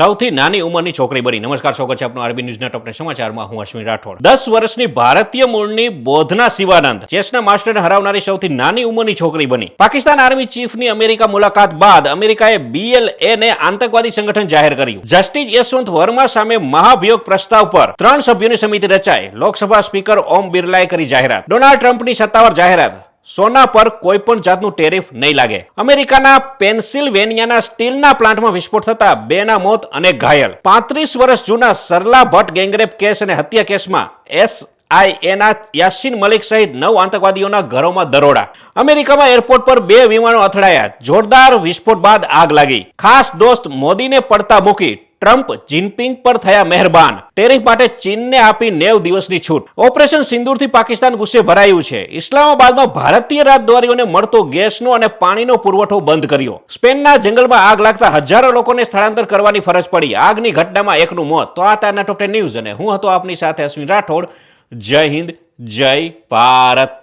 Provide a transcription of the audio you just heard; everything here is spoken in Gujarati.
સૌથી નાની ઉંમરની છોકરી બની. નમસ્કાર, સ્વાગત છે આપનું આરબી ન્યૂઝના ટોપ 10 સમાચારમાં. હું અશ્વિન રાઠોડ. 10 વર્ષની ભારતીય મૂળની બોધના શિવાનંદ ચેસના માસ્ટરને હરાવનારી સૌથી નાની ઉંમરની છોકરી બની. પાકિસ્તાન આર્મી ચીફની અમેરિકા મુલાકાત બાદ અમેરિકાએ BLA ને આતંકવાદી સંગઠન જાહેર કર્યું. જસ્ટિસ યશવંત વર્મા સામે મહાભિયોગ પ્રસ્તાવ પર 3 સભ્યોની સમિતિ રચાઈ. લોકસભા સ્પીકર ઓમ બિરલાએ કરી જાહેરાત. ડોનાલ્ડ ટ્રમ્પની સત્તાવાર જાહેરાત. સોના પર કોઈ પણ જાતનું ટેરિફ નહીં લાગે. અમેરિકાના પેન્સિલ્વેનિયાના સ્ટીલના પ્લાન્ટમાં વિસ્ફોટ થતા 2ના મોત અને ઘાયલ. 35 વર્ષ જૂના સરલા ભટ્ટ ગેંગરેપ કેસ અને હત્યા કેસમાં SIAના યાસીન મલિક સહિત 9 આતંકવાદીઓના ઘરોમાં દરોડા. અમેરિકામાં એરપોર્ટ પર 2 વિમાનો અથડાયા. જોરદાર વિસ્ફોટ બાદ આગ લાગી. ખાસ દોસ્ત મોદીને પડતા મૂકી ટ્રમ્પ જિનપિંગ પર થયા મહેરબાન. ટેરિફ માટે ચીનને આપી 90 દિવસની છૂટ. ઓપરેશન સિંદૂરથી પાકિસ્તાન ગુસ્સે ભરાયું છે. ઇસ્લામાબાદમાં ભારતીય રાજદ્વારીઓને મળતો ગેસનો અને પાણીનો પુરવઠો બંધ કર્યો. સ્પેનના જંગલમાં આગ લાગતા હજારો લોકોને સ્થળાંતર કરવાની ફરજ પડી. આગની ઘટનામાં 1નું મોત. તો આ તારના ટોપ 10 ન્યૂઝ અને હું હતો આપની સાથે અશ્વિન રાઠોડ. જય હિન્દ, જય ભારત.